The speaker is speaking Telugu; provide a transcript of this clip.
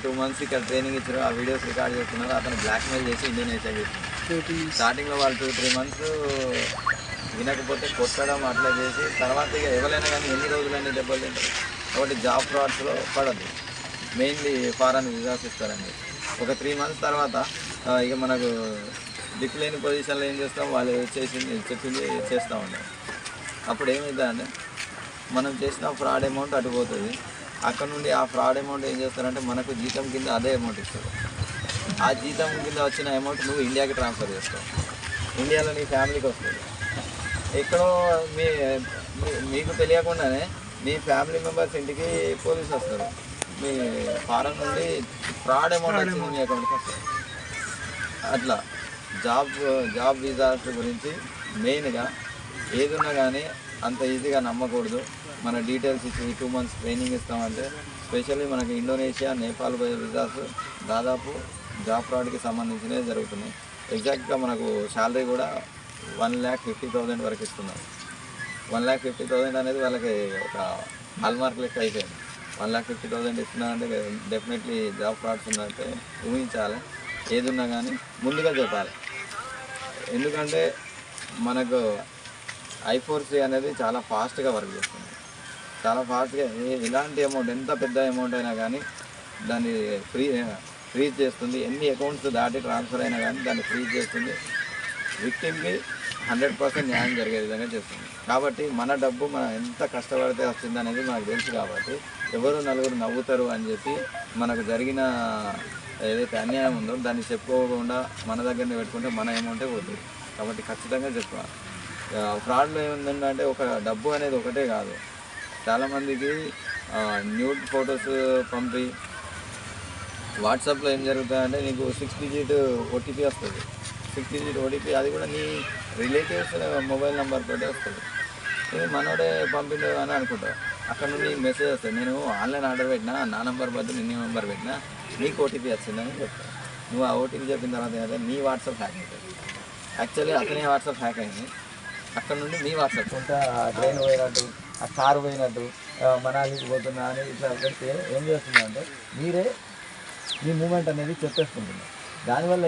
టూ మంత్స్ ఇక్కడ ట్రైనింగ్ ఇచ్చారు, ఆ వీడియోస్ రికార్డ్ చేస్తున్నారు. అతను బ్లాక్మెయిల్ చేసి ఇండోనేషియా చేస్తున్నారు. స్టార్టింగ్లో వాళ్ళు 2-3 months వినకపోతే కొట్టడం అట్లా చేసి తర్వాత ఇక ఎవరైనా కానీ ఎన్ని రోజులన్నీ దెబ్బలు తింటారు. కాబట్టి జాబ్ ఫ్రాడ్స్లో పడదు. మెయిన్లీ ఫారెన్ వీసాస్ ఇస్తారండి. ఒక 3 months తర్వాత ఇక మనకు దిక్కులేని పొజిషన్లో ఏం చేస్తాం, వాళ్ళు చెప్పింది చేస్తూ ఉంటాం. అప్పుడు ఏమవుతుందంటే మనం చేసిన ఫ్రాడ్ అమౌంట్ అటుపోతుంది. అక్కడ నుండి ఆ ఫ్రాడ్ అమౌంట్ ఏం చేస్తారంటే మనకు జీతం కింద అదే అమౌంట్ ఇస్తారు. ఆ జీతం కింద వచ్చిన అమౌంట్ నువ్వు ఇండియాకి ట్రాన్స్ఫర్ చేస్తావు. ఇండియాలో నీ ఫ్యామిలీకి వస్తుంది. ఎక్కడో మీకు తెలియకుండానే మీ ఫ్యామిలీ మెంబర్స్ ఇంటికి పోలీసు వస్తారు. మీ ఫారెన్ నుండి ఫ్రాడ్ అమౌంట్ వచ్చింది మీ అకౌంట్కి వస్తుంది. అట్లా జాబ్ వీసాస్ గురించి మెయిన్గా ఏదున్నా కానీ అంత ఈజీగా నమ్మకూడదు. మన డీటెయిల్స్ ఇచ్చి 2 months ట్రైనింగ్ ఇస్తామంటే స్పెషల్లీ మనకి ఇండోనేషియా, నేపాల్ వీసాస్ దాదాపు జాబ్ ఫ్రాడ్కి సంబంధించినవి జరుగుతున్నాయి. ఎగ్జాక్ట్గా మనకు శాలరీ కూడా 1,50,000 వరకు ఇస్తున్నారు. 1,50,000 అనేది వాళ్ళకి ఒక హాల్మార్క్ లెక్క అయిపోయింది. 1,50,000 ఇస్తున్నారంటే డెఫినెట్లీ జాబ్ ఫ్రాడ్స్ ఉన్నట్టే ఊహించాలి. ఏదున్నా కానీ ముందుగా చెప్పాలి. ఎందుకంటే మనకు I4C అనేది చాలా ఫాస్ట్గా వర్క్ చేస్తుంది. చాలా ఫాస్ట్గా ఎలాంటి అమౌంట్, ఎంత పెద్ద అమౌంట్ అయినా కానీ దాన్ని ఫ్రీజ్ చేస్తుంది. ఎన్ని అకౌంట్స్ దాటి ట్రాన్స్ఫర్ అయినా కానీ దాన్ని ఫ్రీజ్ చేస్తుంది. విక్టిమ్కి 100% న్యాయం జరిగే విధంగా చేస్తుంది. కాబట్టి మన డబ్బు మనం ఎంత కష్టపడితే వస్తుంది అనేది మనకు తెలుసు. కాబట్టి ఎవరు నలుగురు నవ్వుతారు అని చెప్పి మనకు జరిగిన ఏదైతే అన్యాయం ఉందో దాన్ని చెప్పుకోకుండా మన దగ్గరనే పెట్టుకుంటే మన అమౌంటే పోతుంది. కాబట్టి ఖచ్చితంగా చెప్పాలి. ఫ్రాడ్లో ఏముందంటే ఒక డబ్బు అనేది ఒకటే కాదు, చాలామందికి న్యూడ్ ఫొటోస్ పంపి వాట్సాప్లో ఏం జరుగుతుందంటే నీకు 6 digit OTP వస్తుంది. 6 digit OTP అది కూడా నీ రిలేటివ్స్ మొబైల్ నెంబర్ తోటే వస్తుంది. ఇది మనోడే పంపిండు అని అనుకుంటావు. అక్కడ నుండి మెసేజ్ వస్తుంది, నేను ఆన్లైన్ ఆర్డర్ పెట్టినా, నా నెంబర్ బదులు నీ నెంబర్ పెట్టినా, నీకు OTP వచ్చిందని చెప్తాను. నువ్వు ఆ OTP చెప్పిన తర్వాత ఏంటంటే నీ వాట్సాప్ హ్యాక్ అవుతుంది. యాక్చువల్లీ అతనే వాట్సాప్ హ్యాక్ అయింది. అక్కడ నుండి మీ వాట్సాప్ కొంత ట్రైన్ పోయినట్టు, ఆ కారు పోయినట్టు, మనాలికి పోతున్నా అని ఇట్లా పెడితే ఏం చేస్తుందంటే మీరే మీ మూమెంట్ అనేది చెప్పేసుకుంటున్నారు. దానివల్ల